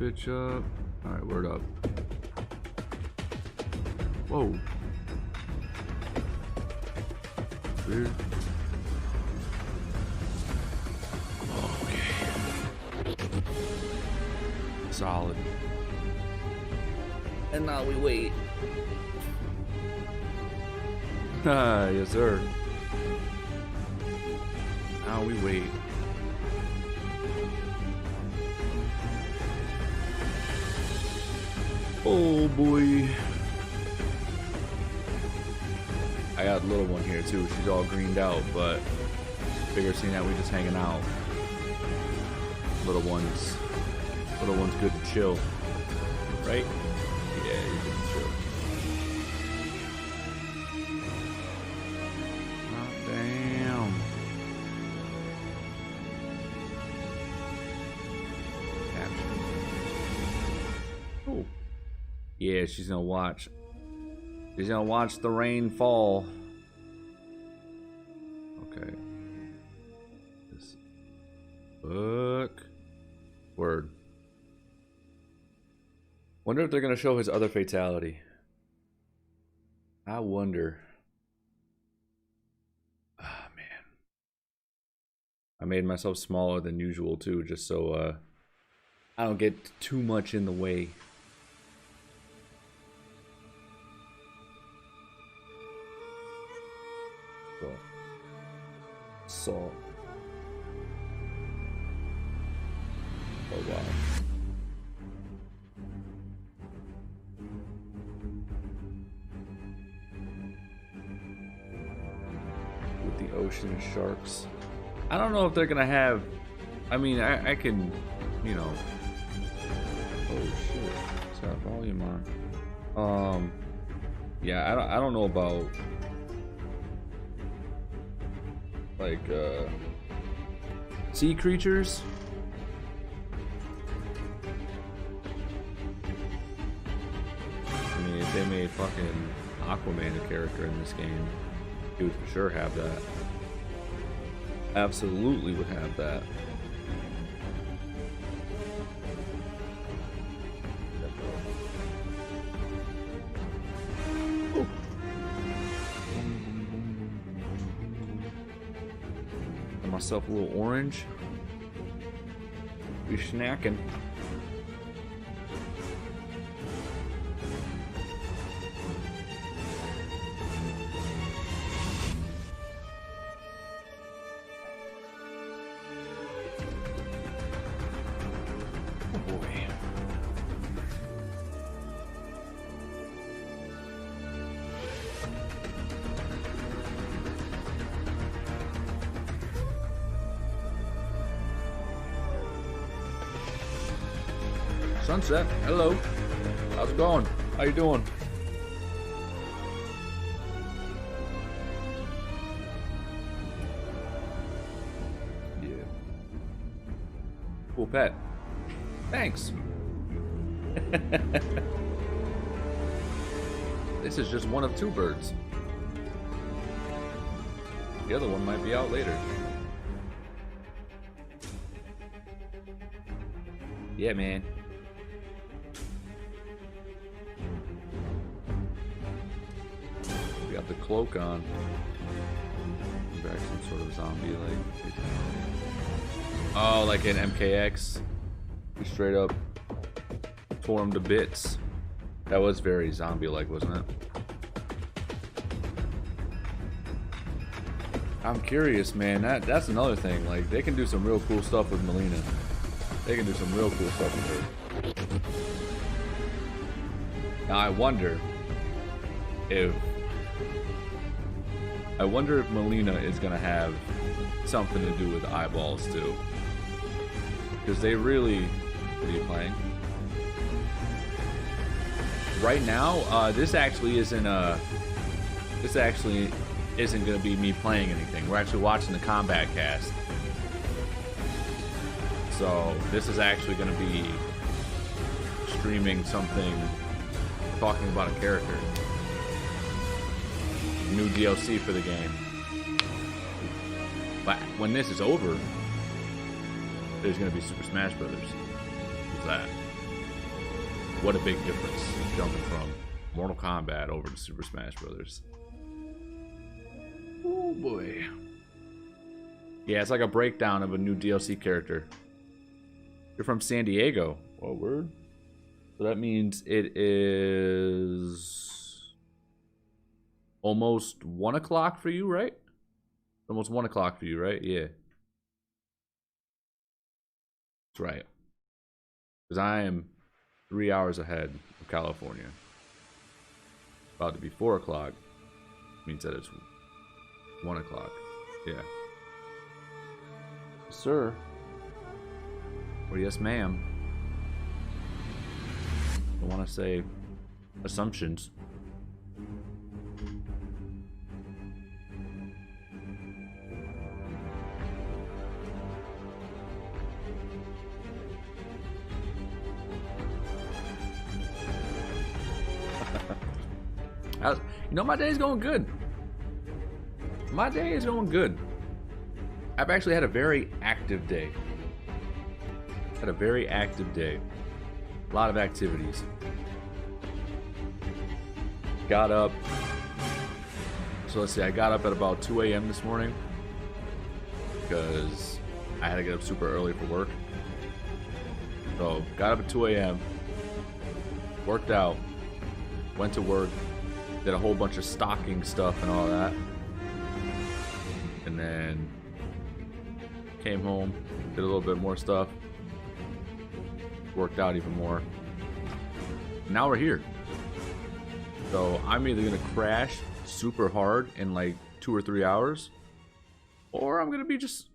bitch up. Alright, word up. Whoa. Weird. Okay. Solid. And now we wait. Yes, sir. Now we wait. Oh boy. I got a little one here too. She's all greened out, but figure seeing that we just hanging out. Little one's good to chill, right? Yeah, you're good to chill. Oh, damn. Caption. Oh. Yeah, she's gonna watch. She's gonna watch the rain fall. Okay. This book. Word. Wonder if they're gonna show his other fatality. I wonder. Ah, man. I made myself smaller than usual too, just so I don't get too much in the way. Salt. Oh wow. With the ocean sharks. I don't know if they're gonna have. I mean, I can, you know. Oh shit! What's that volume on? Yeah, I don't know about. Like, sea creatures? I mean, if they made fucking Aquaman a character in this game, he would for sure have that. Absolutely would have that. Myself a little orange. Be snacking. Oh boy. Sunset, hello. How's it going? How you doing? Yeah. Cool pet. Thanks. This is just one of two birds. The other one might be out later. Yeah, man. Got the cloak on. Back some sort of zombie like. Oh, like an MKX. We straight up tore him to bits. That was very zombie like, wasn't it? I'm curious, man. That's another thing. Like, they can do some real cool stuff with Melina. They can do some real cool stuff with her. Now I wonder if Melina is gonna have something to do with the eyeballs too, because they really. What are you playing? Right now, this actually isn't gonna be me playing anything. We're actually watching the Kombat Kast, so this is actually gonna be streaming something, talking about a character. New DLC for the game. But when this is over, there's gonna be Super Smash Brothers. What's that? What a big difference jumping from Mortal Kombat over to Super Smash Brothers. Oh boy. Yeah, it's like a breakdown of a new DLC character. You're from San Diego. What word? So that means it is almost 1 o'clock for you, right? Almost 1 o'clock for you, right? Yeah. That's right. Because I am 3 hours ahead of California. About to be 4 o'clock. Means that it's 1 o'clock. Yeah. Sir. Or yes, ma'am. I want to say assumptions. You know, my day's going good. My day is going good. I've actually had a very active day. Had a very active day. A lot of activities. Got up. So let's see, I got up at about 2 a.m. this morning because I had to get up super early for work. So got up at 2 a.m. Worked out. Went to work. Did a whole bunch of stocking stuff and all that. And then came home, did a little bit more stuff. Worked out even more. Now we're here. So I'm either gonna crash super hard in like 2 or 3 hours, or I'm gonna be just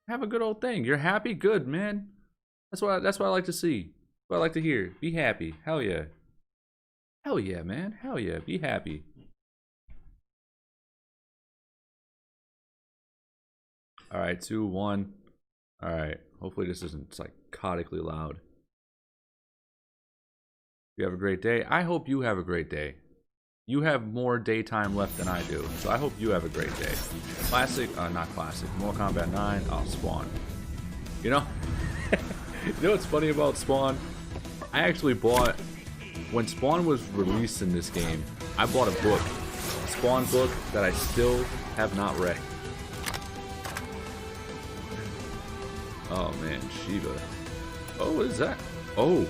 have a good old thing. You're happy? Good, man. That's what I like to see. What I like to hear. Be happy. Hell yeah. Hell yeah, man. Hell yeah. Be happy. All right, 2, 1. All right. Hopefully this isn't psychotically loud. You have a great day. I hope you have a great day. You have more daytime left than I do, so I hope you have a great day. Classic, not classic. Mortal Kombat 9. Oh, Spawn. You know, you know what's funny about Spawn? I actually bought. When Spawn was released in this game, I bought a book, a Spawn book, that I still have not read. Oh man, Shiva. Oh, what is that? Oh,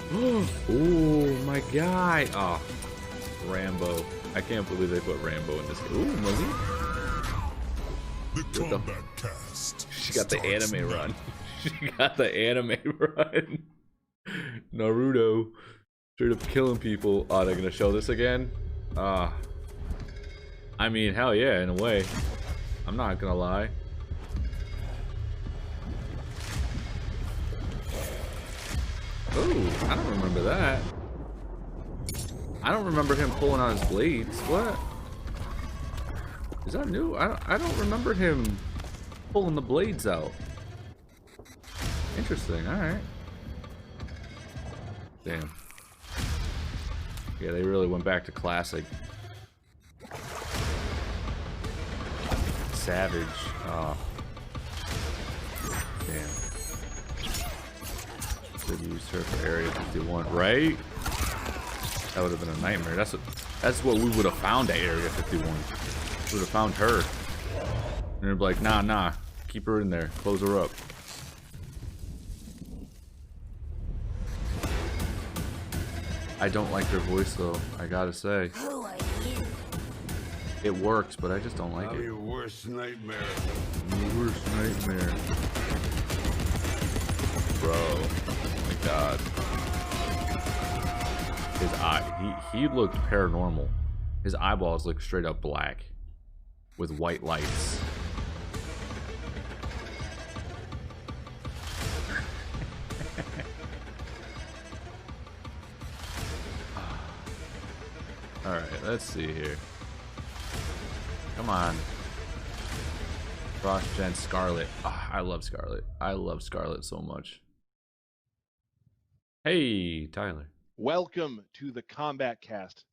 oh my guy. Oh, Rambo. I can't believe they put Rambo in this game. Ooh, Muzzy. The Kombat Kast. She got the anime run. She got the anime run. Naruto. Straight up killing people. Oh, they're gonna show this again? I mean, hell yeah, in a way. I'm not gonna lie. Ooh, I don't remember that. I don't remember him pulling on his blades. What? Is that new? I don't remember him pulling the blades out. Interesting, alright. Damn. Yeah, they really went back to classic. Savage. Oh. Damn. Could have used her for Area 51, right? That would have been a nightmare. That's what we would have found at Area 51. We would have found her. And they'd be like, nah. Keep her in there. Close her up. I don't like her voice though, I gotta say. Who are you? It works, but I just don't like I'm it. your worst nightmare. Your worst nightmare. Bro. Oh my god. His eye, he looked paranormal. His eyeballs looked straight up black with white lights. Alright, let's see here. Come on. Cross-gen Scarlet. Oh, I love Scarlet. I love Scarlet so much. Hey, Tyler. Welcome to the Kombat Kast.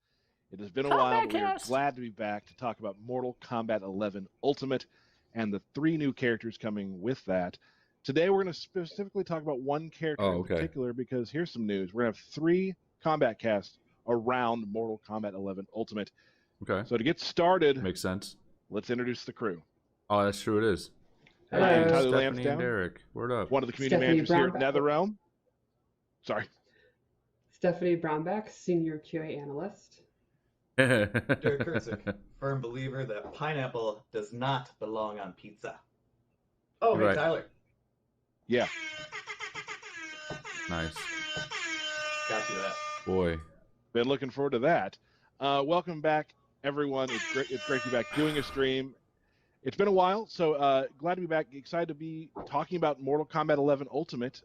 It has been a while. We are glad to be back to talk about Mortal Kombat 11 Ultimate and the 3 new characters coming with that. Today we're going to specifically talk about one character in particular because here's some news. We're going to have 3 Kombat Kast around Mortal Kombat 11 Ultimate. Okay. So to get started, Makes sense. let's introduce the crew. Oh, that's true. It is. Hello. Hey, Tyler Stephanie Lansdowne. and Derek. Word up. One of the community Stephanie managers here at Brownback. NetherRealm. Sorry. Stephanie Brownback, Senior QA Analyst. Derek Kurtzik, firm believer that pineapple does not belong on pizza. Oh, hey, Right. Tyler. Yeah. Nice. Got you that. Boy. Been looking forward to that. Welcome back, everyone. It's great to be back doing a stream. It's been a while, so glad to be back. Excited to be talking about Mortal Kombat 11 Ultimate.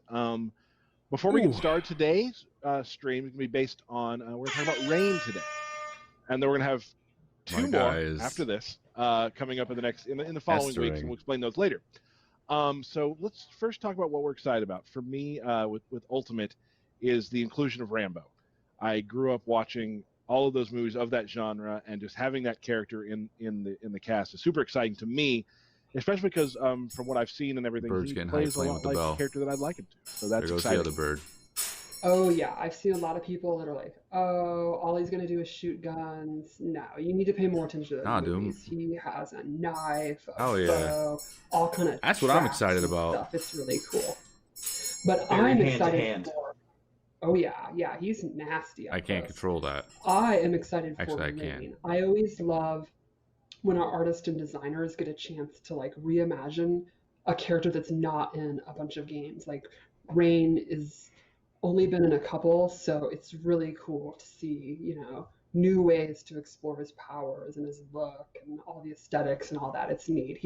Before we get started, today's stream is going to be based on, we're going to talk about Rain today. And then we're going to have two more after this coming up in the following weeks, and we'll explain those later. So let's first talk about what we're excited about. For me, with Ultimate, is the inclusion of Rambo. I grew up watching all of those movies of that genre, and just having that character in the cast is super exciting to me, especially because from what I've seen and everything, he plays a lot like the character that I'd like him to. So that's there goes exciting. the other bird. Oh yeah, I've seen a lot of people that are like, oh, all he's gonna do is shoot guns. No, you need to pay more attention to those movies. He has a knife, a bow, all kind of. That's what I'm excited about. Stuff. It's really cool. But I'm excited for. Oh yeah, he's nasty. I can't control that. I am excited for Actually, I Rain. can. I always love when our artists and designers get a chance to like reimagine a character that's not in a bunch of games. Like Rain is only been in a couple, so it's really cool to see, new ways to explore his powers and his look and all the aesthetics and all that. It's neat.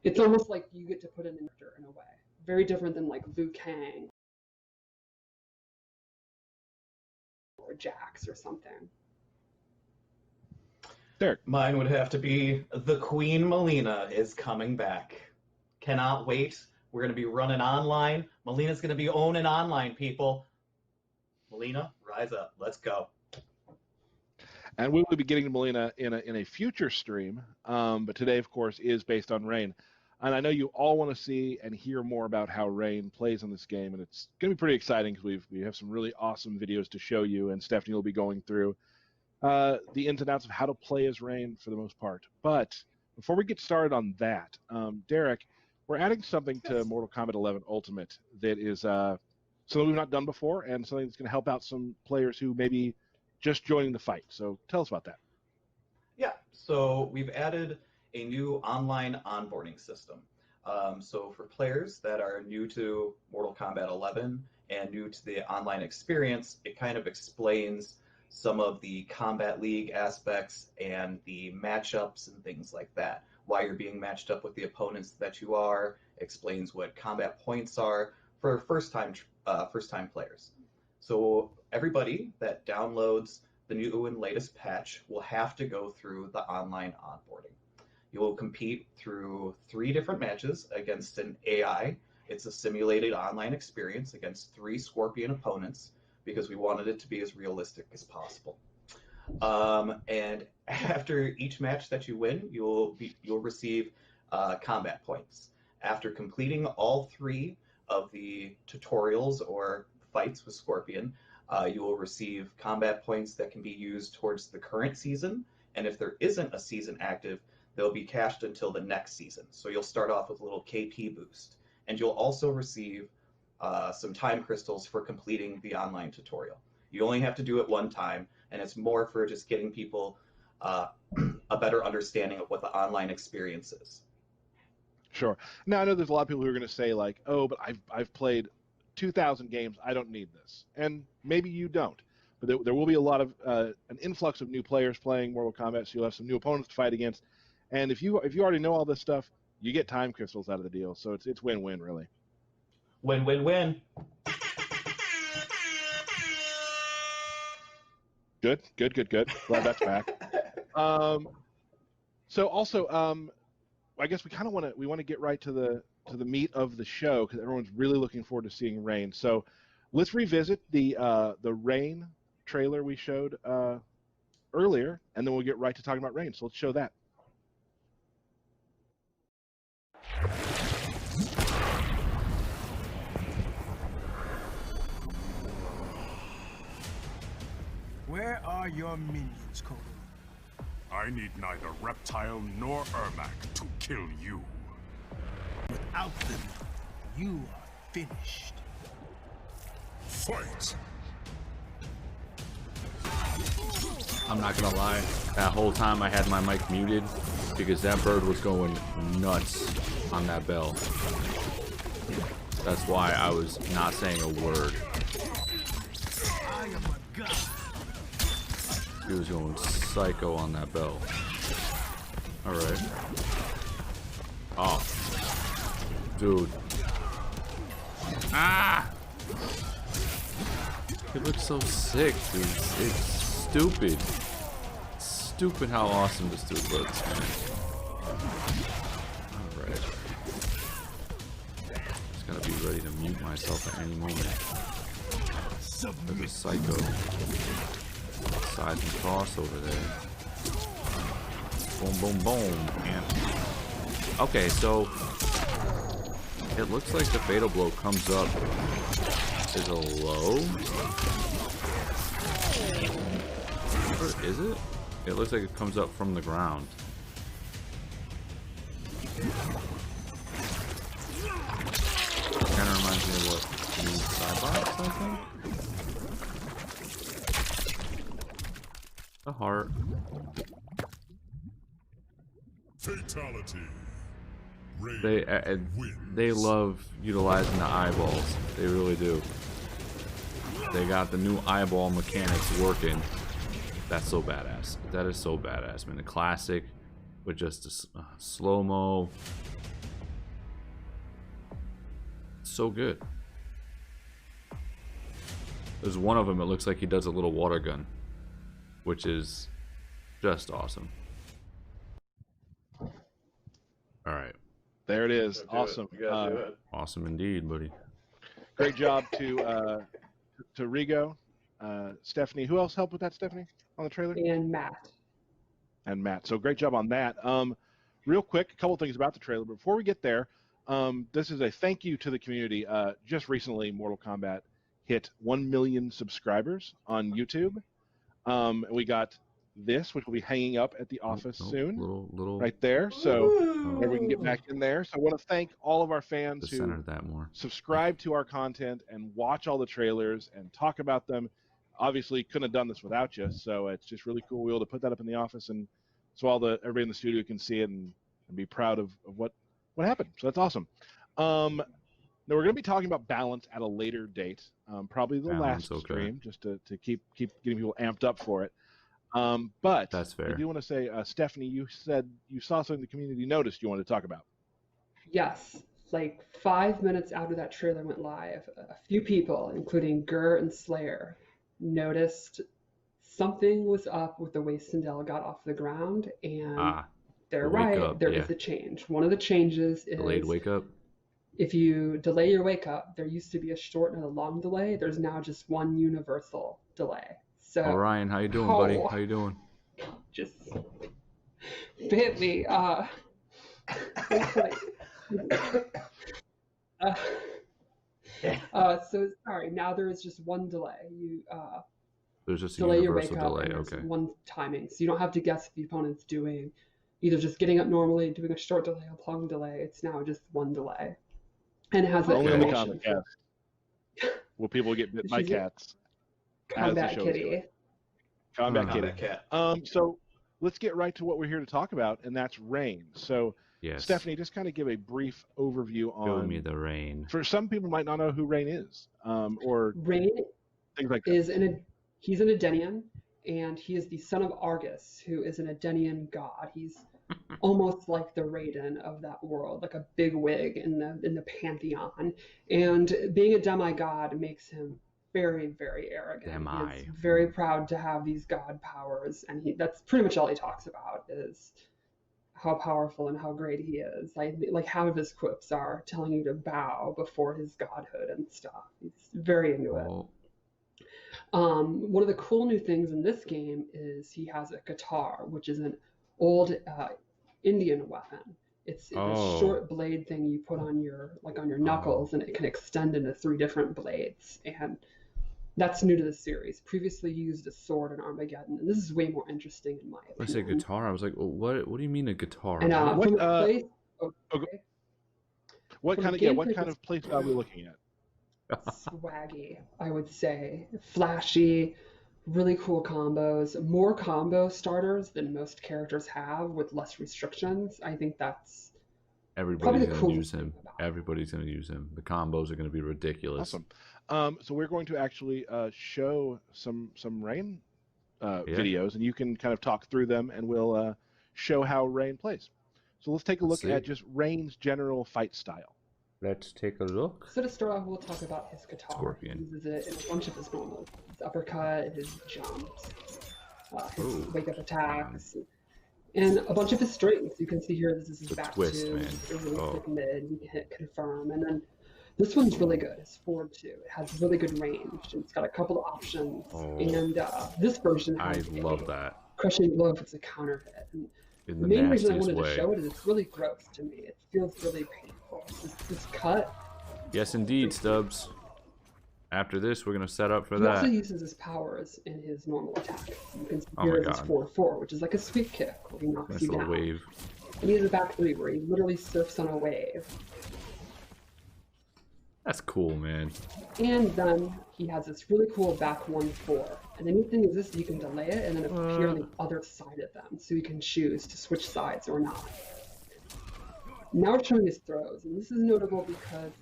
It's almost like you get to put in an actor in a way. Very different than like Liu Kang or Jax or something. Derek. Mine would have to be the Queen Melina is coming back. Cannot wait. We're going to be running online. Melina's going to be owning online, people. Melina, rise up. Let's go. And we will be getting to Melina in a future stream, but today, of course, is based on Rain. And I know you all want to see and hear more about how Rain plays in this game, and it's going to be pretty exciting because we have some really awesome videos to show you, and Stephanie will be going through the ins and outs of how to play as Rain for the most part. But before we get started on that, Derek, we're adding something to Mortal Kombat 11 Ultimate that is something we've not done before, and something that's going to help out some players who may be just joining the fight. So tell us about that. Yeah, so we've added a new online onboarding system. So for players that are new to Mortal Kombat 11 and new to the online experience, it kind of explains some of the Combat League aspects and the matchups and things like that. Why you're being matched up with the opponents that you are, explains what combat points are for first-time players. So everybody that downloads the new and latest patch will have to go through the online onboarding. You will compete through 3 different matches against an AI. It's a simulated online experience against 3 Scorpion opponents because we wanted it to be as realistic as possible. And after each match that you win, you'll receive combat points. After completing all 3 of the tutorials or fights with Scorpion, you will receive combat points that can be used towards the current season. And if there isn't a season active, they'll be cashed until the next season. So you'll start off with a little KP boost. And you'll also receive some time crystals for completing the online tutorial. You only have to do it one time, and it's more for just getting people a better understanding of what the online experience is. Sure. Now, I know there's a lot of people who are going to say, like, oh, but I've played 2,000 games. I don't need this. And maybe you don't. But there will be a lot of an influx of new players playing Mortal Kombat, so you'll have some new opponents to fight against. And if you already know all this stuff, you get time crystals out of the deal. So it's win-win, really. Win, win, win. Good. Glad that's back. So also, I guess we want to get right to the meat of the show because everyone's really looking forward to seeing Rain. So let's revisit the Rain trailer we showed earlier, and then we'll get right to talking about Rain. So let's show that. are your minions, Kodo? I need neither Reptile nor Ermac to kill you. Without them, you are finished. Fight! I'm not gonna lie, that whole time I had my mic muted because that bird was going nuts on that bell. That's why I was not saying a word. I am a god. He was going psycho on that bell. Alright. Oh. Dude. Ah! It looks so sick, dude. It's stupid. Stupid how awesome this dude looks, man. Alright. Just gotta be ready to mute myself at any moment. There's a psycho. Side and cross over there. Boom, boom, boom. And okay, so it looks like the fatal blow comes up as a low. Or is it? It looks like it comes up from the ground. Kind of reminds me of what Cybox, I think. The heart. Fatality. They love utilizing the eyeballs. They really do. They got the new eyeball mechanics working. That's so badass. That is so badass, man. The classic with just a slow-mo. So good. There's one of them, it looks like he does a little water gun, which is just awesome. All right. There it is. Awesome. Awesome indeed, buddy. Great job to Rigo, Stephanie. Who else helped with that, Stephanie, on the trailer? And Matt. And Matt. So great job on that. Real quick, a couple things about the trailer. But before we get there, this is a thank you to the community. Just recently, Mortal Kombat hit 1 million subscribers on YouTube. And we got this, which will be hanging up at the office soon, little right there. So where we can get back in there. So I want to thank all of our fans who subscribe to our content and watch all the trailers and talk about them. Obviously, couldn't have done this without you. So it's just really cool. We're able to put that up in the office, and so everybody in the studio can see it and be proud of what happened. So that's awesome. Now we're going to be talking about balance at a later date, probably the last stream, just to keep getting people amped up for it. But that's fair. I do want to say, Stephanie, you said you saw something the community noticed you wanted to talk about. Yes, like 5 minutes after that trailer went live, a few people, including Gur and Slayer, noticed something was up with the way Sindel got off the ground, and they're right. There is a change. One of the changes is delayed wake up. If you delay your wake up, there used to be a short and a long delay. There's now just one universal delay. So, Ryan, how you doing, buddy? How you doing? Just bit me. So sorry. Now there is just one delay. There's just delay a your wake universal up. delay. Okay. Okay. One timing, so you don't have to guess if the opponent's doing either just getting up normally, doing a short delay, a long delay. It's now just one delay, and it has only on the Kombat Cast. Will people get bit by cats? Combat Kitty. Combat Kitty. So let's get right to what we're here to talk about, and that's Rain. So yes. Stephanie, just kind of give a brief overview on. Show me the Rain. For some people might not know who Rain is, or Rain things like that. He's an Edenian, and he is the son of Argus, who is an Edenian god. He's almost like the Raiden of that world, like a big wig in the pantheon. And being a demigod makes him very, very arrogant. He's very proud to have these god powers, and that's pretty much all he talks about is how powerful and how great he is. Like half of his quips are telling you to bow before his godhood and stuff. He's very into it. One of the cool new things in this game is he has a guitar, which is an old Indian weapon. It's a short blade thing you put on your knuckles, and it can extend into 3 different blades. And That's new to the series. Previously, he used a sword in Armageddon, and this is way more interesting in my When I say opinion. guitar, I was like, well, what do you mean a guitar? And What, from a place, What From kind a of what gameplay kind of play style are we looking at? swaggy, I would say, flashy, really cool combos, more combo starters than most characters have with less restrictions. I think that's Everybody's the gonna coolest use him. thing about it. Everybody's gonna use him. The combos are gonna be ridiculous. Awesome. So we're going to actually show some Rain videos, and you can kind of talk through them, and we'll show how Rain plays. So let's take a look at just Rain's general fight style. Let's take a look. So to start off, we'll talk about his guitar. Scorpion. He uses it in a bunch of his normals. His uppercut, his jumps, his wake-up attacks, and a bunch of his strings. You can see here this is his back twist, two, man. a really quick mid, you can hit confirm, and then this one's really good. His forward two. It has really good range. It's got a couple of options, and this version has love that. crushing blow if it's a counter hit. And In the the main reason I nastiest wanted way. to show it is it's really gross to me. It feels really painful. This cut. Yes, indeed, Stubbs. After this, we're gonna set up for He also that. uses his powers in his normal attack. You can see Oh here my is his God. 4-4, which is like a sweep kick where he knocks Nice you little down. wave. And he has a back three where he literally surfs on a wave. That's cool, man. And then he has this really cool back 1-4. And the neat thing is this, you can delay it and then appear on the other side of them. So you can choose to switch sides or not. Now we're showing his throws, and this is notable because,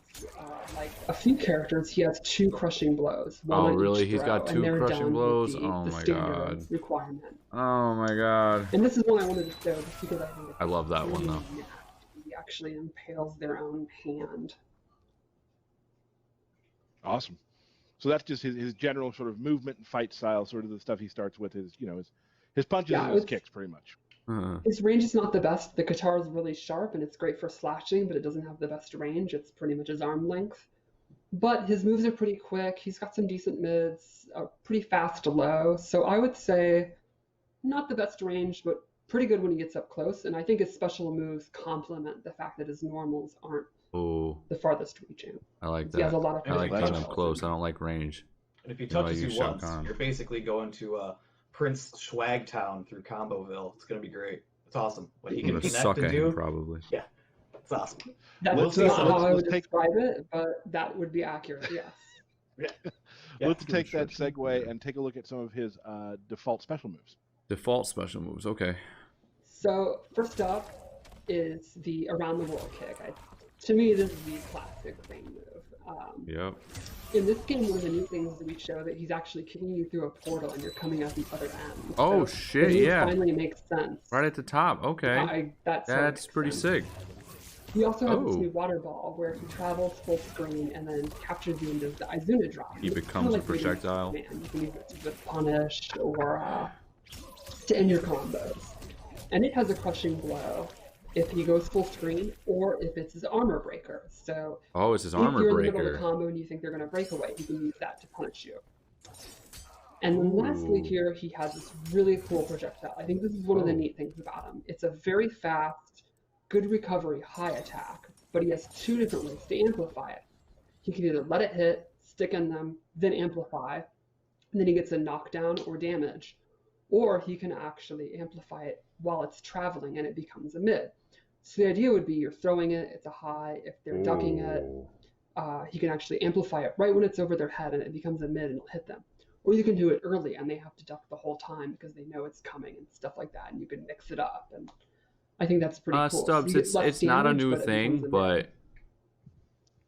like a few characters, he has 2 crushing blows. One Oh, on really? each He's got throw, 2 and they're crushing done with blows? the Oh my standard God. requirement. Oh my God. And this is one I wanted to show just because I think it's I love that one, though. nasty. He actually impales their own hand. Awesome. So that's just his general sort of movement and fight style, sort of the stuff he starts with, his his punches and his kicks, pretty much. His range is not the best. The guitar is really sharp and it's great for slashing, but it doesn't have the best range. It's pretty much his arm length. But his moves are pretty quick. He's got some decent mids, a pretty fast low. So I would say not the best range, but pretty good when he gets up close. And I think his special moves complement the fact that his normals aren't the farthest reaching. I like that. He has a lot of I like potential. being up close. I don't like range. And if he You know, touches you you Shao once, Kahn. you're basically going to Prince Schwagtown through Comboville. It's going to be great. It's awesome. What he I'm can gonna connect suck and at do, him, probably. yeah, it's awesome. That's Let's, not how I let's would take- describe it, but that would be accurate, yes. Yeah, Let's take that segue and take a look at some of his default special moves. Default special moves. Okay. So first up is the around the world kick. To me, this is the classic Rain move. Yep. In this game, one of the new things that we show that he's actually kicking you through a portal and you're coming out the other end. Oh, So shit, the move yeah. finally makes sense. Right at the top. Okay. That's pretty sick. He also has this Oh. new water ball where he travels full screen and then captures you and does the Izuna drop. He It's becomes kinda a like Raiden projectile. Man. You can use it to punish or to end your combos. And it has a crushing blow if he goes full screen or if it's his armor breaker. So Oh, it's his if armor you're in the middle of breaker. a combo and you think they're going to break away, you can use that to punish you. And then lastly Ooh. here, he has this really cool projectile. I think this is one of the Oh. neat things about him. It's a very fast, good recovery, high attack, but he has 2 different ways to amplify it. He can either let it hit, stick in them, then amplify, and then he gets a knockdown or damage. Or he can actually amplify it while it's traveling and it becomes a mid. So the idea would be you're throwing it, it's a high. If they're ducking it, he can actually amplify it right when it's over their head and it becomes a mid and it'll hit them. Or you can do it early and they have to duck the whole time because they know it's coming and stuff like that, and you can mix it up. And I think that's pretty cool. Stubbs, So you get less it's not a damage, new but it thing, becomes a mid. but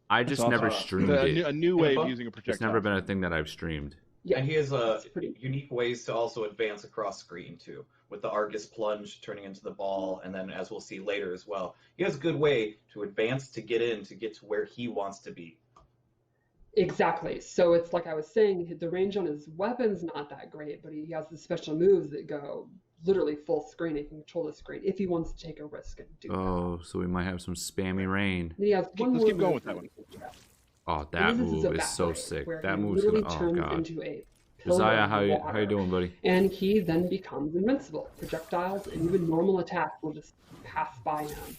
I just never awesome. streamed A it. new way of Info? using a projectile. It's never been a thing that I've streamed. Yeah, And he has it's pretty. unique ways to also advance across screen too, with the Argus plunge turning into the ball, and then as we'll see later as well, he has a good way to advance to get to where he wants to be. Exactly. So it's like I was saying, the range on his weapon's not that great, but he has the special moves that go literally full screen. He can control the screen if he wants to take a risk and do that. Oh, so we might have some spammy rain. And he has one Let's more keep going move with that one. Oh, that And this move a is back so wave, sick. where That he move's literally gonna. Oh turns god. into a pillar Josiah, of how you water. doing, buddy? And he then becomes invincible. Projectiles and even normal attacks will just pass by him.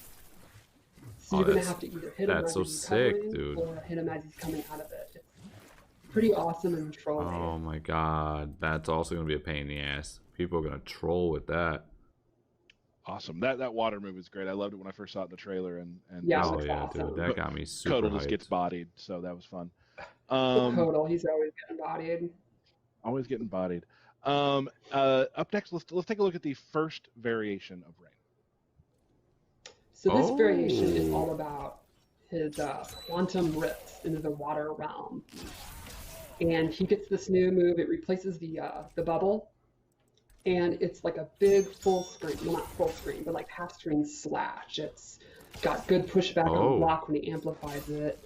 So Oh, you're gonna that's- have to either hit him that's as so he's sick, recovering dude. or hit him as he's coming out of it. pretty awesome in trolling. Oh my god, that's also gonna be a pain in the ass. People are gonna troll with that. Awesome. That water move is great. I loved it when I first saw it in the trailer, and Yeah, Oh it's yeah, awesome. dude, that got me super Codal just gets hyped. bodied, so that was fun. Codal, he's always getting bodied. Always getting bodied. Up next, let's take a look at the first variation of Rain. So this variation is Oh. all about his quantum rifts into the water realm. And he gets this new move. It replaces the bubble. And it's like a big full screen, well, not full screen, but like half screen slash. It's got good pushback on block when he amplifies it.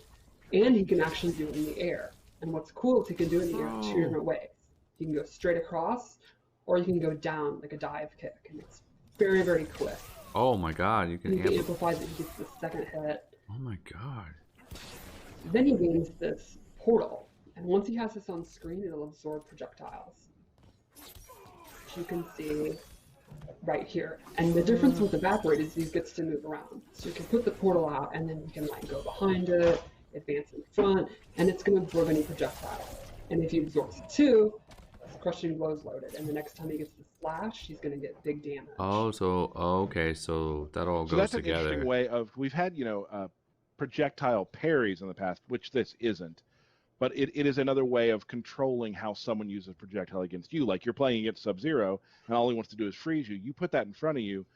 And he can actually do it in the air. And what's cool is he can do it in the air two different ways. You can go straight across, or you can go down like a dive kick. And it's very, very quick. Oh my god, you can He amplifies it, he gets the second hit. Oh my god. Then he gains this portal. And once he has this on screen, it'll absorb projectiles. Which you can see right here. And the difference with the evaporate is he gets to move around. So you can put the portal out, and then you can like go behind it, advance in front, and it's going to absorb any projectile. And if he absorbs two, crushing blows loaded, and the next time he gets the slash, he's going to get big damage. Okay, so that all So goes that's an together. interesting way of. We've had projectile parries in the past, which this isn't. But it is another way of controlling how someone uses projectile against you. Like you're playing against Sub-Zero, and all he wants to do is freeze you. You put that in front of you,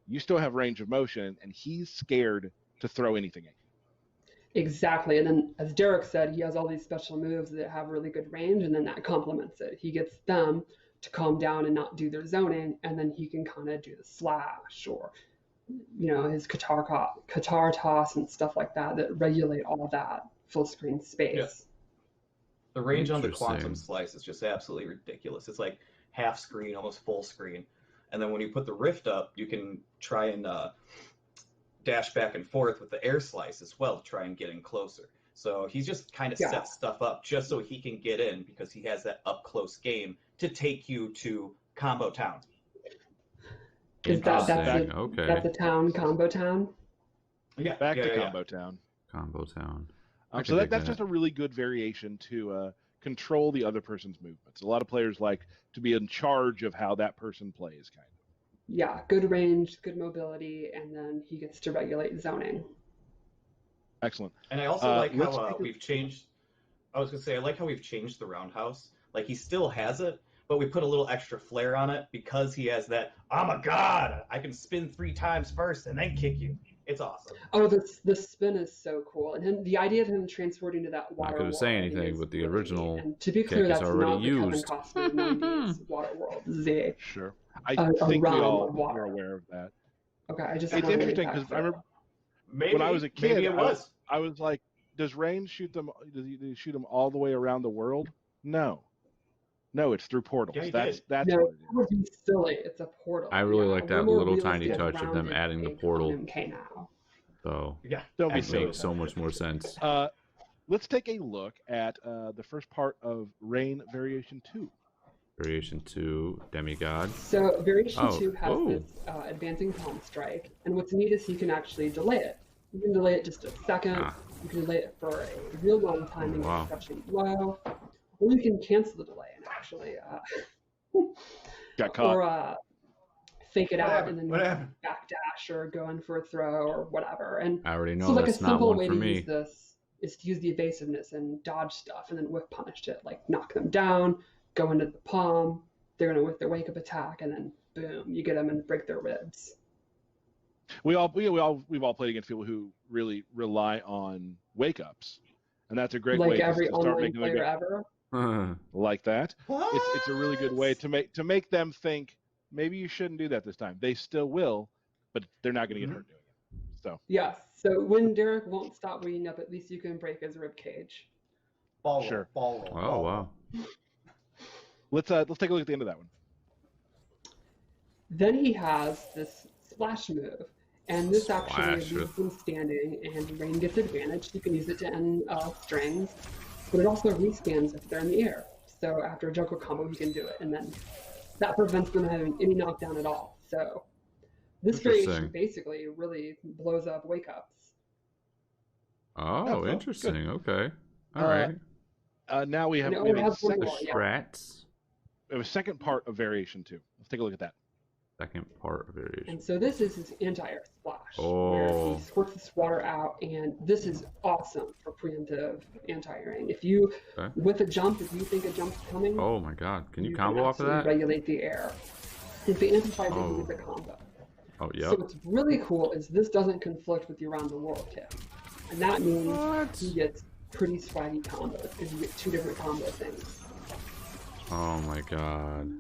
you still have range of motion, and he's scared to throw anything at you. Exactly, and then as Derek said, he has all these special moves that have really good range, and then that complements it. He gets them to calm down and not do their zoning, and then he can kind of do the slash or, his Qatar toss and stuff like that that regulate all that full screen space. Yeah. The range on the Interesting. quantum slice is just absolutely ridiculous. It's like half screen, almost full screen. And then when you put the rift up, you can try and dash back and forth with the air slice as well to try and get in closer. So he's just kind of set stuff up just so he can get in because he has that up close game to take you to Combo Town. That's a town, Combo Town? Yeah, Back to Combo Town. Combo Town. So that's just a really good variation to control the other person's movements. A lot of players like to be in charge of how that person plays, kind of. Yeah, good range, good mobility, and then he gets to regulate zoning. Excellent. And I also like how we've changed. I was gonna say I like how we've changed the roundhouse. Like he still has it, but we put a little extra flair on it because he has that. I'm a god. I can spin 3 times first and then kick you. It's awesome. Oh, the spin is so cool, and the idea of him transporting to that water Not gonna world. say anything, but the original And to be clear, kick is that's already not used. the Kevin Costner 90s water world. Sure. I think we realm all of water. are aware of that. Okay, I just. It's interesting because I remember when I was a kid, maybe it was. I was like, does Rain shoot them? Does he shoot them all the way around the world? No, it's through portals. Yeah, he that's did. No, what it would be silly. It's a portal. I really like that We're more little tiny realistic touch of them rounded adding the take portal. on MK now. So Yeah, Don't be it silly. makes so much more sense. Let's take a look at the first part of Rain Variation 2. Variation 2, Demigod. So Variation 2 has Oh. this advancing palm strike, and what's neat is you can actually delay it. You can delay it just a second. You can delay it for a real long time and Wow. get a crushing blow, or you can cancel the delay and actually Got caught. or fake it What out happened? and What then happened? backdash or go in for a throw or whatever. And I already know so like a that's not simple one way for to me. use this is to use the evasiveness and dodge stuff and then whiff punish it, like knock them down, go into the palm, they're gonna whiff their wake up attack, and then boom, you get them and break their ribs. We've all played against people who really rely on wake ups, and that's a great way Like every to start online making them player ever. like that. What? It's a really good way to make them think maybe you shouldn't do that this time. They still will, but they're not going to get hurt doing it. So Yes. So when Derek won't stop weeding up, at least you can break his rib cage. Ball roll, Sure. ball roll. Oh ball roll. wow. let's take a look at the end of that one. Then he has this splash move, and this actually Splash. leaves them standing, and Rain gets advantage. You can use it to end strings, but it also respans if they're in the air. So after a juggle combo, he can do it, and then that prevents them having any knockdown at all. So this variation Interesting. basically really blows up wake ups. Oh, well, interesting. Okay. All Uh, right. Now we have, No, we it have a has one second, more, yeah. Strats. we have a second part of variation 2. Let's take a look at that. Second part of variation. And so this is his anti-air splash, where Oh. he squirts this water out, and this is awesome for preemptive anti-airing. If you, Okay. with a jump, if you think a jump's coming, Oh my god. Can you you combo off of absolutely that? regulate the air. If it amplifies it, Oh. you get the combo. Oh, So yep. what's really cool is this doesn't conflict with the around the world kit. And that means What? he gets pretty swaggy combos, because you get 2 different combo things. Oh my god.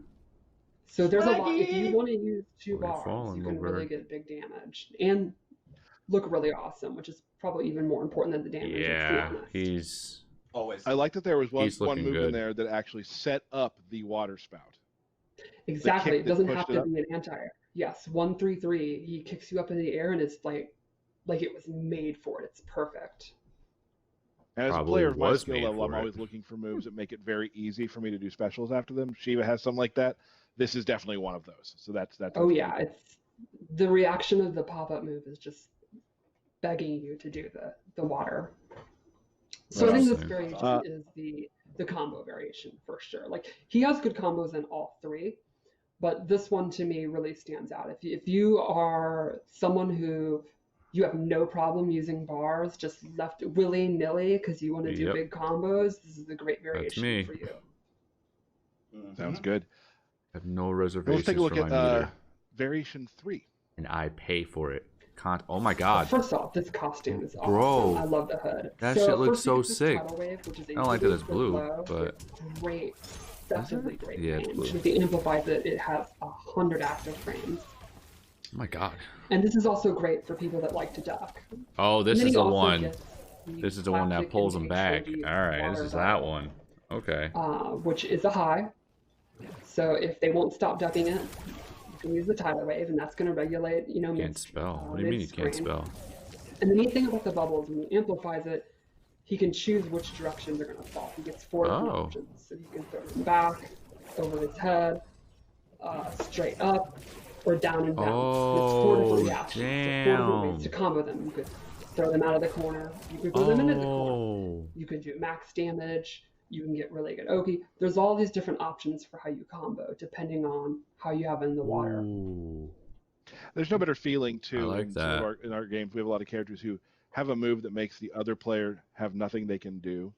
So there's a lot. If you want to use 2 Oh, you're bars, falling, you can little really bird. get big damage and look really awesome, which is probably even more important than the damage. Let's be Yeah, honest. he's Always. I like that there was one He's looking move in good. there that actually set up the water spout. Exactly. kick It that doesn't pushed have it to up? be an anti-air. Yes, 1-3-3. He kicks you up in the air, and it's like it was made for it. It's perfect. And as a Probably player of my was skill made level, I'm for it. always looking for moves that make it very easy for me to do specials after them. Shiva has some like that. This is definitely one of those. So that's Oh yeah, it's the reaction of the pop-up move is just begging you to do the water. So I think this Interesting. variation is the combo variation for sure. Like he has good combos in all 3, but this one to me really stands out. If you are someone who you have no problem using bars, just left willy-nilly because you want to do Yep. big combos, this is a great me. variation for you. sounds good. I have no Well, reservations let's take a look for at my meter. variation 3. And I pay for it. Oh my god. First off, this costume is awesome. Bro, I love the hood. that shit looks first you so get this sick. Tidal Wave, which is a I don't like that really it's blue, good blow. but- It's great, definitely great Yeah, it's range. blue. If it amplifies it, it has 100 active frames. Oh my god. And this is also great for people that like to duck. Oh, this And then is he the also one. gets the This is the one that classic pulls them intake back. for the Alright, this water is that bubble, one. Okay. which is a high. So if they won't stop ducking it, you can use the Tidal Wave, and that's going to regulate, Can't mid- spell. What do you mean you can't mid-screen. spell? And the neat thing about the bubbles, when he amplifies it, he can choose which direction they're going to fall. He gets 4 different Oh. options. So he can throw them back, over his head, straight up, or down and down. And it's 4 different Oh, reactions. So 4 different ways damn. to combo them. You could throw them out of the corner. You could throw them into the corner. Oh. You can do max damage. You can get really good Oki. There's all these different options for how you combo, depending on how you have in the water. Ooh. There's no better feeling too like in some of that. in our games. We have a lot of characters who have a move that makes the other player have nothing they can do.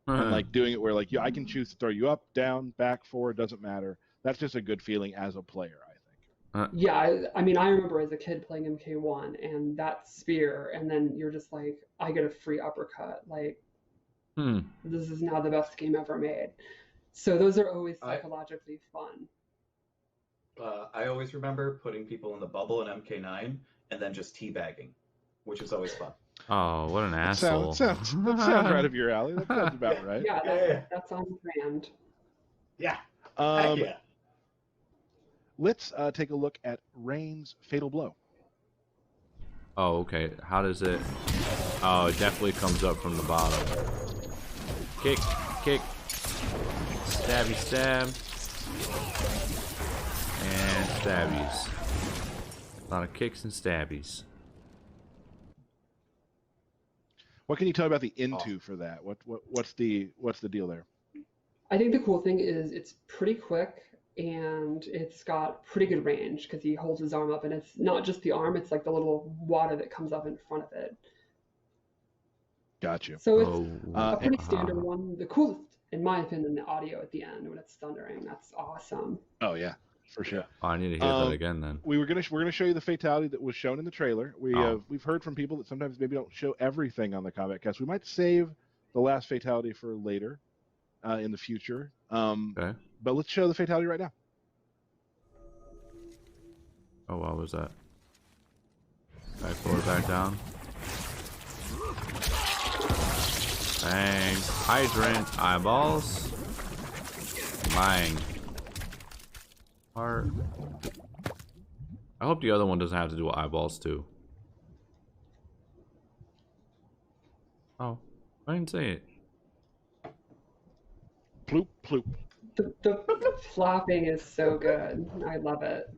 And like doing it where like I can choose to throw you up, down, back, forward, doesn't matter. That's just a good feeling as a player, I think. Yeah, I mean, I remember as a kid playing MK1 and that spear, and then you're just like, I get a free uppercut. Like, this is now the best game ever made. So those are always psychologically fun. I always remember putting people in the bubble in MK9 and then just teabagging, which is always fun. Oh, what an asshole. That sounds right up your alley. That sounds about right. Yeah, Yeah. that's on brand. Yeah. Um, yeah. Let's take a look at Rain's Fatal Blow. Oh, okay. How does it... Oh, it definitely comes up from the bottom. Kick, kick. Stabby, stab. And stabbies. A lot of kicks and stabbies. What can you tell me about the into for that? What's the deal there? I think the cool thing is it's pretty quick and it's got pretty good range because he holds his arm up, and it's not just the arm, it's like the little water that comes up in front of it. Got you. So it's a pretty standard uh-huh. one. The coolest, in my opinion, the audio at the end when it's thundering. That's awesome. Oh yeah, for sure. Oh, I need to hear that again then. We're gonna show you the fatality that was shown in the trailer. We've heard from people that sometimes maybe don't show everything on the Kombat Kast. We might save the last fatality for later in the future. Okay. But let's show the fatality right now. Oh, what was that? Back forward, back down. Bang. Hydrant. Eyeballs. Bang. Heart. I hope the other one doesn't have to do eyeballs too. Oh, I didn't say it. Ploop, ploop. The flopping is so good. I love it.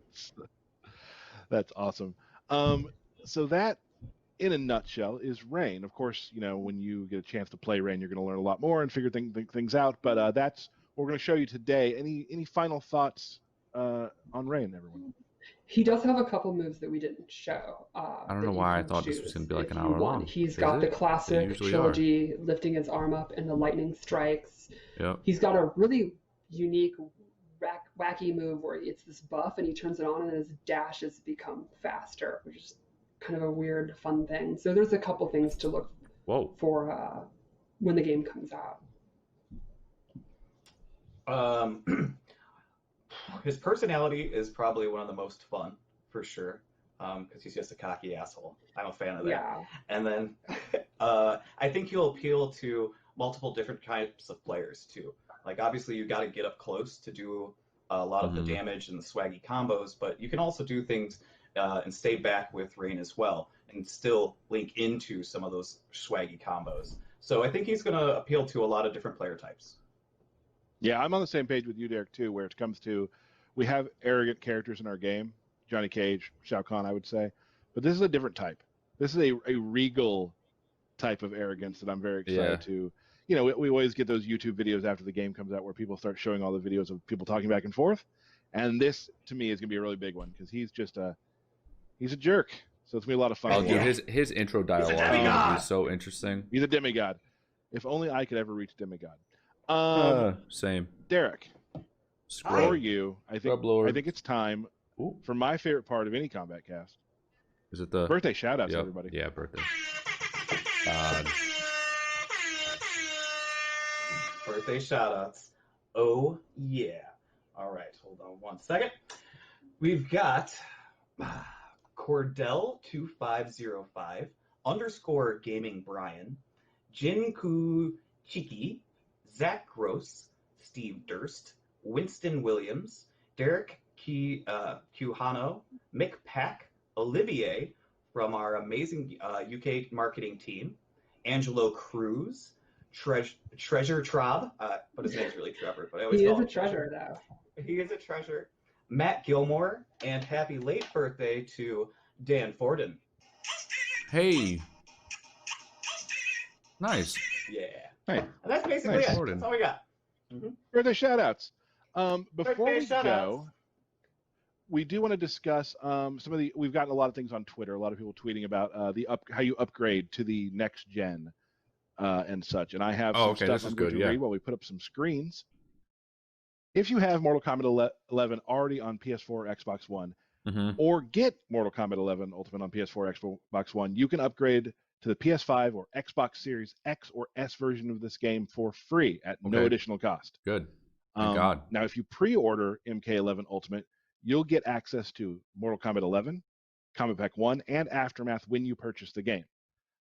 That's awesome. So that in a nutshell, is Rain. Of course, you know, when you get a chance to play Rain, you're going to learn a lot more and figure things out. But that's what we're going to show you today. Any final thoughts on Rain, everyone? He does have a couple moves that we didn't show. I don't that know you why I can thought this was choose going to be like if an you hour want. long. He's Is got the it? They classic usually trilogy, lifting his arm up and the lightning strikes. Yep. He's got a really unique, wacky move where it's this buff and he turns it on and his dashes become faster, which is kind of a weird, fun thing. So there's a couple things to look for when the game comes out. His personality is probably one of the most fun, for sure, because he's just a cocky asshole. I'm a fan of that. Yeah. And then I think he'll appeal to multiple different types of players, too. Like, obviously, you got to get up close to do a lot of the damage and the swaggy combos, but you can also do things and stay back with Rain as well and still link into some of those swaggy combos. So I think he's going to appeal to a lot of different player types. Yeah, I'm on the same page with you, Derek, too, where it comes to we have arrogant characters in our game. Johnny Cage, Shao Kahn, I would say. But this is a different type. This is a regal type of arrogance that I'm very excited to. You know, we always get those YouTube videos after the game comes out where people start showing all the videos of people talking back and forth. And this, to me, is going to be a really big one because he's just he's a jerk. So it's going to be a lot of fun. Oh, dude, his intro dialogue is so interesting. He's a demigod. If only I could ever reach demigod. Same. Derek, for you, I think it's time for my favorite part of any Kombat Cast. Is it the birthday shout-outs, everybody? Yeah, birthday. Birthday shout-outs. Oh, yeah. All right, hold on one second. We've got Cordell2505, _Gaming Brian, Jinku Chiki, Zach Gross, Steve Durst, Winston Williams, Derek Quijano, Mick Pack, Olivier from our amazing UK marketing team, Angelo Cruz, Treasure Traub, but his name's really Trevor. But I always call him treasure, though. He is a treasure. Matt Gilmore, and happy late birthday to Dan Forden. Hey. Nice. Yeah. Hey. And that's basically it. That's all we got. Birthday shout-outs. Before Birthday we go, we do want to discuss some of the. We've gotten a lot of things on Twitter. A lot of people tweeting about how you upgrade to the next gen and such. And I have some stuff I'm going to read while we put up some screens. If you have Mortal Kombat 11 already on PS4 or Xbox One, or get Mortal Kombat 11 Ultimate on PS4 or Xbox One, you can upgrade to the PS5 or Xbox Series X or S version of this game for free at no additional cost. Good. Thank God. Now, if you pre-order MK11 Ultimate, you'll get access to Mortal Kombat 11, Kombat Pack 1, and Aftermath when you purchase the game.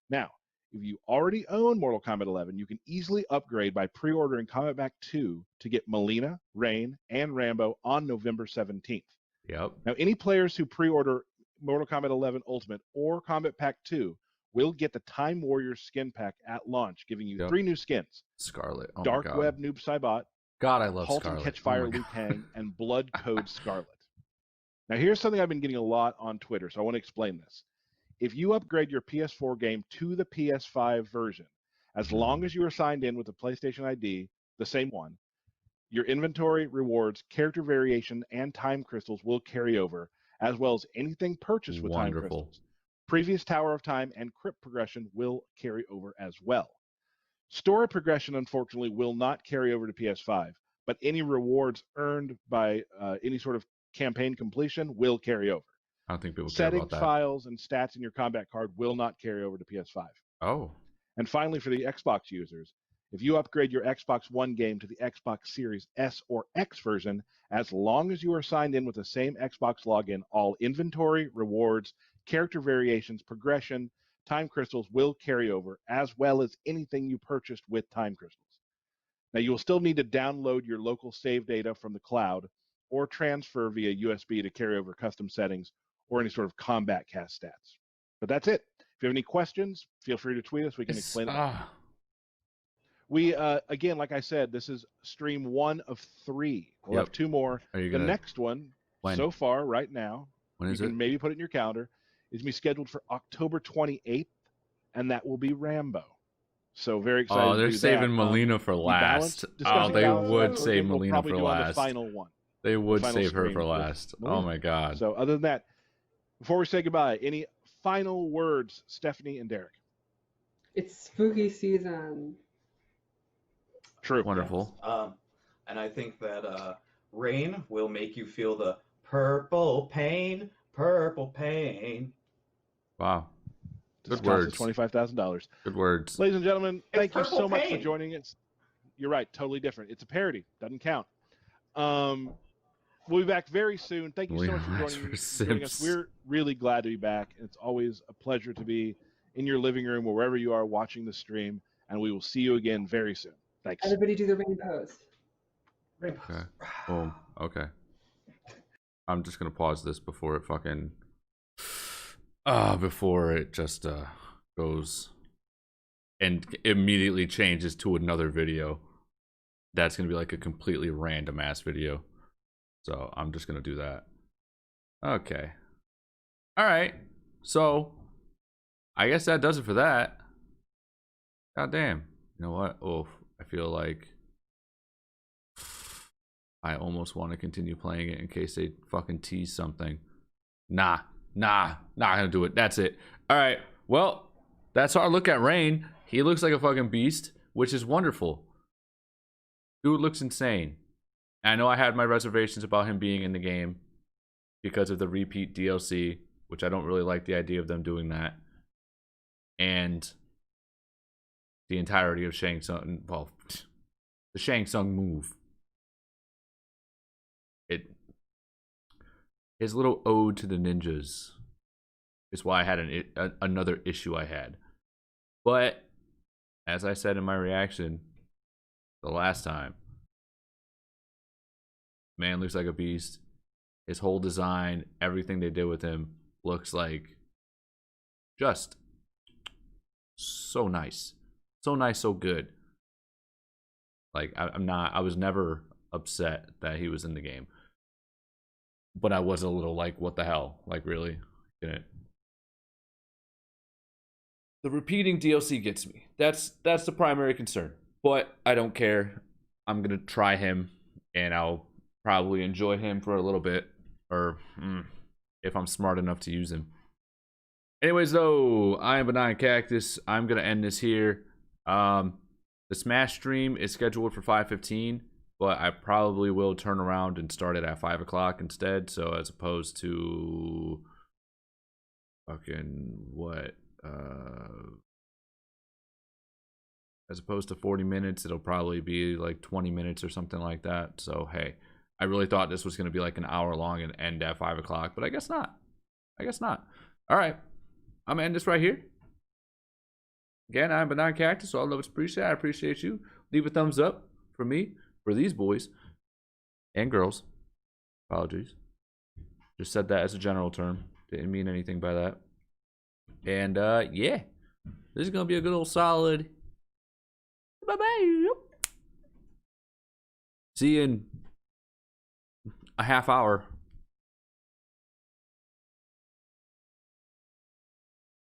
Now, if you already own Mortal Kombat 11, you can easily upgrade by pre-ordering Kombat Pack 2 to get Mileena, Rain, and Rambo on November 17th. Yep. Now, any players who pre-order Mortal Kombat 11 Ultimate or Kombat Pack 2 will get the Time Warrior skin pack at launch, giving you 3 new skins. Scarlet. Oh Dark Web Noob Saibot. God, I love Halt Scarlet. and Catch Fire Liu Kang, and Blood Code Scarlet. Now, here's something I've been getting a lot on Twitter, so I want to explain this. If you upgrade your PS4 game to the PS5 version, as long as you are signed in with the PlayStation ID, the same one, your inventory, rewards, character variation, and time crystals will carry over, as well as anything purchased with time crystals. Previous Tower of Time and Crypt progression will carry over as well. Story progression, unfortunately, will not carry over to PS5, but any rewards earned by any sort of campaign completion will carry over. I don't think people care about that. Setting files and stats in your combat card will not carry over to PS5. Oh. And finally, for the Xbox users, if you upgrade your Xbox One game to the Xbox Series S or X version, as long as you are signed in with the same Xbox login, all inventory, rewards, character variations, progression, time crystals will carry over, as well as anything you purchased with time crystals. Now, you will still need to download your local save data from the cloud or transfer via USB to carry over custom settings or any sort of Kombat Cast stats. But that's it. If you have any questions, feel free to tweet us. We can explain it. We, again, like I said, this is stream 1 of 3. We'll have 2 more. The next one, so far, right now, you can maybe put it in your calendar, is going to be scheduled for October 28th, and that will be Rambo. So very excited. Oh, they're to do saving that. Melina for last. Oh, they would save we'll Melina probably for do on the last. final one. They would final save her stream for with last. Melina. Oh my god. So other than that, before we say goodbye, any final words, Stephanie and Derek? It's spooky season. True. Wonderful. Yes. And I think that rain will make you feel the purple pain, purple pain. Wow. This Good words. $25,000. Good words. Ladies and gentlemen, thank you so much for pain. joining us. You're right, totally different. It's a parody, doesn't count. We'll be back very soon. Thank you so much for joining us. We're really glad to be back. It's always a pleasure to be in your living room or wherever you are watching the stream, and we will see you again very soon. Thanks. Everybody do the rain pose. Rain pose. Okay. Boom. Okay. I'm just gonna pause this before it fucking before it just goes and immediately changes to another video. That's gonna be like a completely random ass video. So I'm just gonna do that. Okay. Alright. So I guess that does it for that. God damn. You know what? Oh, I feel like I almost want to continue playing it in case they fucking tease something. Nah, not gonna do it. That's it. All right, well, that's our look at Rain. He looks like a fucking beast, which is wonderful. Dude looks insane. I know I had my reservations about him being in the game because of the repeat DLC, which I don't really like the idea of them doing that. And the entirety of Shang Tsung, well, the Shang Tsung move. His little ode to the ninjas is why I had another issue I had. But as I said in my reaction the last time, man looks like a beast. His whole design, everything they did with him looks like just so nice. So nice, so good. Like I was never upset that he was in the game. But I was a little like, what the hell? Like, really? Didn't. The repeating DLC gets me. That's the primary concern. But I don't care. I'm gonna try him, and I'll probably enjoy him for a little bit, or if I'm smart enough to use him. Anyways, though, I am Benign Cactus. I'm gonna end this here. The Smash stream is scheduled for 5:15. But I probably will turn around and start it at 5 o'clock instead. So as opposed to fucking what? As opposed to 40 minutes, it'll probably be like 20 minutes or something like that. So hey, I really thought this was gonna be like an hour long and end at 5 o'clock, but I guess not. I guess not. All right, I'm gonna end this right here. Again, I'm Benign Cactus, so all love is appreciated. I appreciate you. Leave a thumbs up for me. For these boys and girls. Apologies. Just said that as a general term. Didn't mean anything by that. And yeah. This is gonna be a good old solid. Bye-bye. See you in a half hour.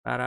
Bye.